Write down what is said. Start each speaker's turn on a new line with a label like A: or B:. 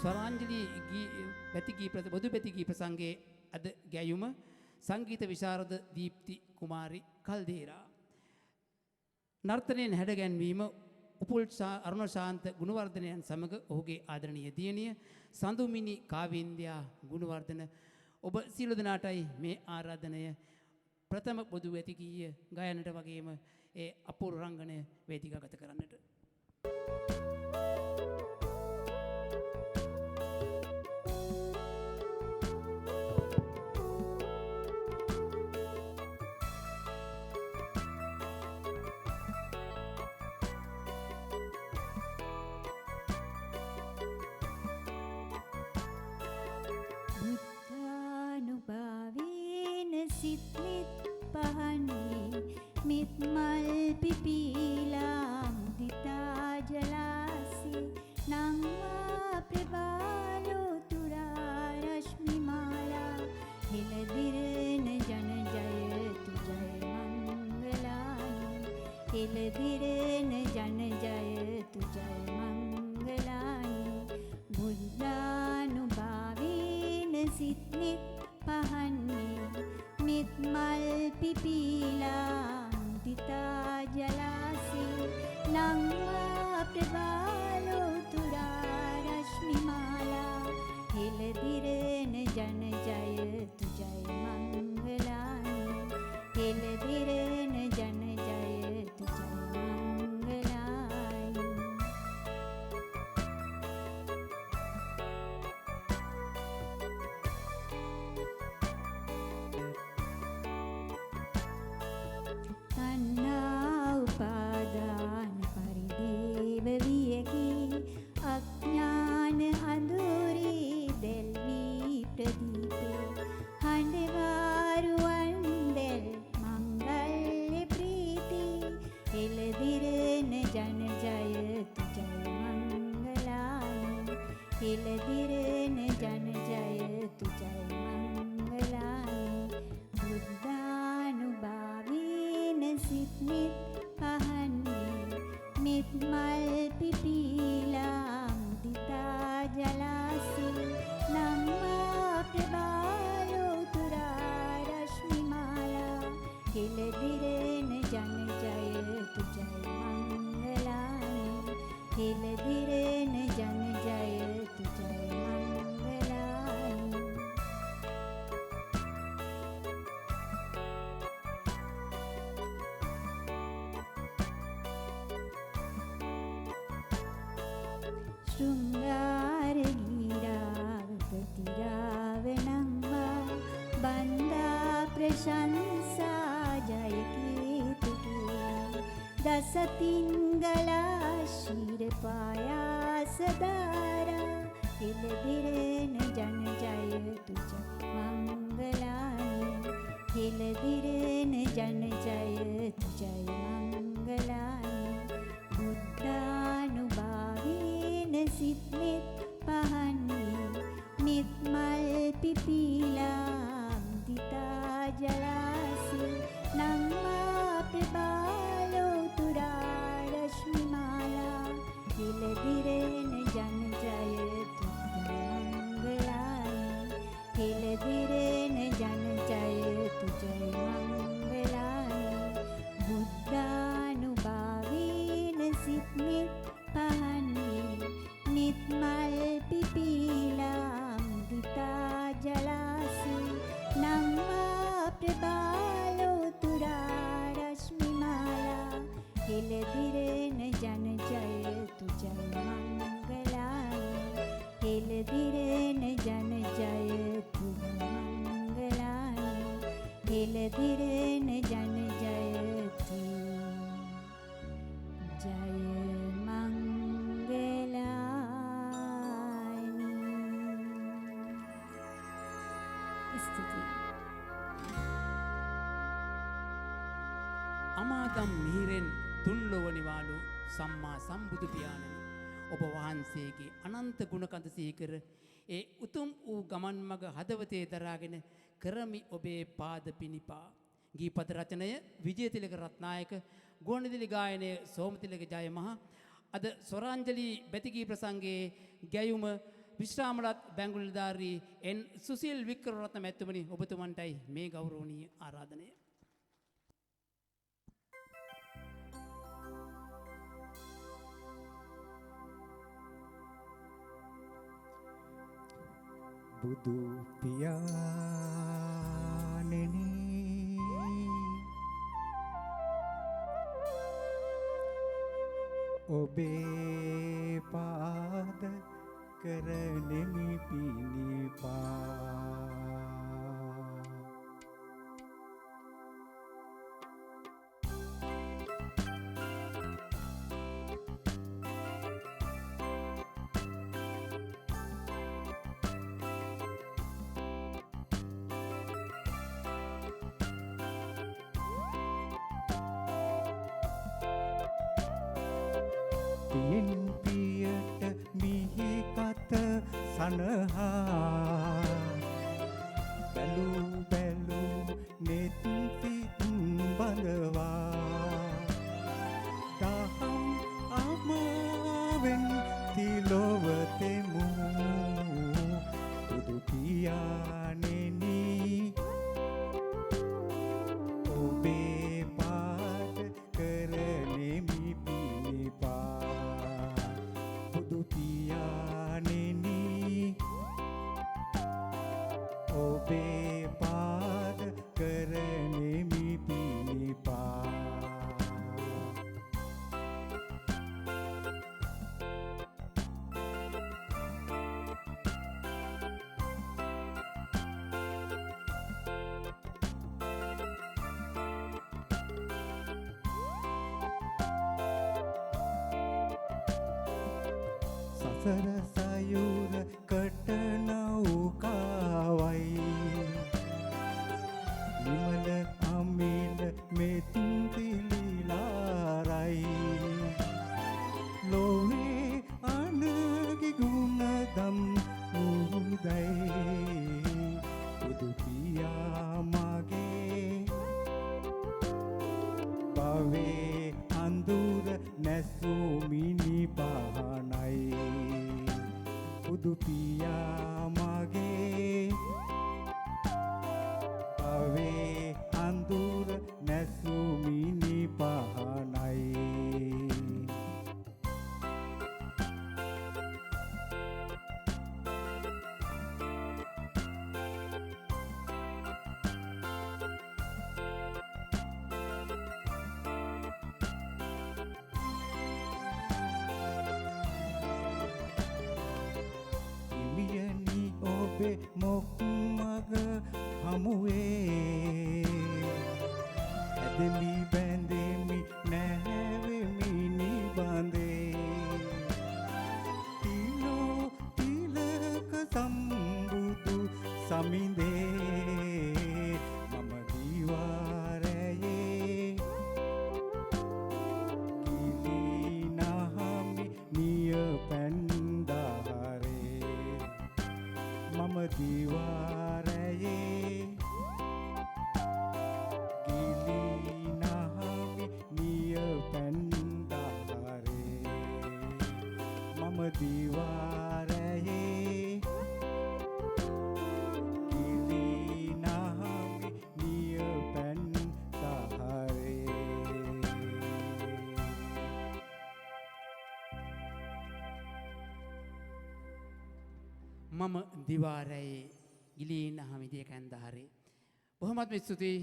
A: ස්වරාංජලි බොදු පැතිගී ප්‍රසංගයේ අද ගැයුම සංගීත විශාරද දීප්ති කුමාරි කල්දේරා. නර්තනයෙන් හැඩගැන්වීම උපුල් අරුණ ශාන්ත ගුණවර්ධනයන් සමග ඔහුගේ ආදරණීය දියණිය සඳුමිනි කාව්‍යන්ද්‍යා ගුණවර්ධන ඔබ සියලු දෙනාටයි මේ ආරාධනය ප්‍රථම බොදු පැතිගීය ගායනට වගේම ඒ අපූර්ව රංගනය වේදිකාගත කරන්නට.
B: මිත් මල් පිපීලා මුදිතා ජලාසේ නංවා ප්‍රබාලෝ තුරා රශ්මි මාලා හෙළදිරන ජන ජයතු ජය මංගලානි හෙළදිරන ජන ජයතු ජය මංගලානි බුද්ධානුභාවේන සිත්නිත් පහන්නේ මිත් මල් පිපීලා මුදිතා ජලාසේ නංවා ප්‍රබාලෝ තුරා රශ්මි මාලා හෙළදිරන ජන ජයතු ජය මංගලානි හෙළදිරන ජන ජයතු ජය මංගලානි. උපාදාන පරිදේව වියකී අඥාන අඳුරේ දැල්වී ප්‍රදීපේ හඬවාරුවන් දැල් මංගල්‍ය ප්‍රීති හෙළදිරන ජන ජයතු ජය මංගලානි හෙළදිරන ජන ජයතු ජය මංගලානි බුද්ධානුභාවේන සිත්නිත් පහන්නේ මිත් මල් පිපීලා මුදිතා ජලාසේ නංවා ප්‍රබාලෝ තුරා රශ්මි මාලා හෙළදිරන ජන ජයතු ජය මංගලානි හෙළදිරන ජන ජයතු ජය මංගලානි. शृंगार गीराव प्रतिराव नंवा बंदा प्रशंसा जय कीर्ति दसतिंगला शीर पायास दारा හෙළදිරන ජන ජයතු ජය මංගලානි හෙළදිරන ජන ජයතු ජය මංගලානි බුද්ධානුභාවේන සිත්නිත් පහන්නේ මිත් මල් පිපීලා මුදිතා ජලාසේ නංවා ප්‍රබාලෝ තුරා රශ්මි මාලා හෙළදිරන ජන ජයතු ජය මංගලානි හෙළදිරන ජන ජයතු ජය මංගලානි බුද්ධානුභාවේන සිත්නිත් පහන්නේ මිත් මල් පිපීලා මුදිතා ජලාසේ නංවා ප්‍රබාලෝ තුරා රශ්මි මාලා හෙළදිරන ජන ජයතු ජය මංගලානි හෙළදිරන ජන ජයතු මංගලානි හෙළදිරන ජන ජයතු ජය මංගලානි. ස්තුතියි.
A: අමාදම් මිහිරෙන් තුන්ලොව නිවාලු සම්මා සම්බුදු පියාණනි ඔබ වහන්සේගේ අනන්ත ගුණකඳ සීකර ඒ උතුම් වූ ගමන් මඟ හදවතේ දරාගෙන කරමි ඔබේ පාද පිනිපා. ගීපද රචනය විජයතිලක රත්නායක, ගුවන්විදුලි ගායනය සෝමතිලක ජයමහා. අද ස්වරාංජලි බැතිගී ප්‍රසංගයේ ගැයුම විශ්‍රාමලත් බැංගු නිලධාරී එන් සුසිල් වික්‍රමරත්න මැතිතුමනි ඔබතුමන්ටයි මේ ගෞරවනීය ආරාධනය.
C: බුදු පියාණෙනි ඔබේ පාද කරනෙමි පිණිපා පියෙන් පියට මිහි කත සනහා බැලු බැලු නෙත් සිත් බඳවා දහම් අමාවෙන් තිලොවතෙමු බුදු පියාණෙනි ඔබේ පාද කරනෙමි පිණිපා බුදු පියාණෙනි ඔබේ පාද කරනෙමි පිණිපා සසර සයුර කට නෞකාවයි විමල අමිල මෙත් තිලිලාරයි ලෝවේ අනගි ගුණදම් මුහුදයි බුදු පියා මගේ භවේ අඳුර නැසුමිනි පහනයි බුදු පියා මගේ භවේ අඳුර නැසුමිනි පහනයි හිමියනි ඔබේ මොක් මග හමුවේ ඇදමි බැඳෙමි නැහැවෙමි නිබඳේ තිලෝ තිලක සම්බුදු සමිඳේ මම දිවාරයේ කිලිනහමි නිය පැන්දාරේ මම දිවාරයේ කිලිනහමි නිය පැන්දාරේ මම දිවාරයේ කිලිනහමි නිය පැන්දාරේ
A: මම දිවාරයේ ගිලී නහමිදිය කැන්දහරේ. බොහොමත්ම ස්තුතියි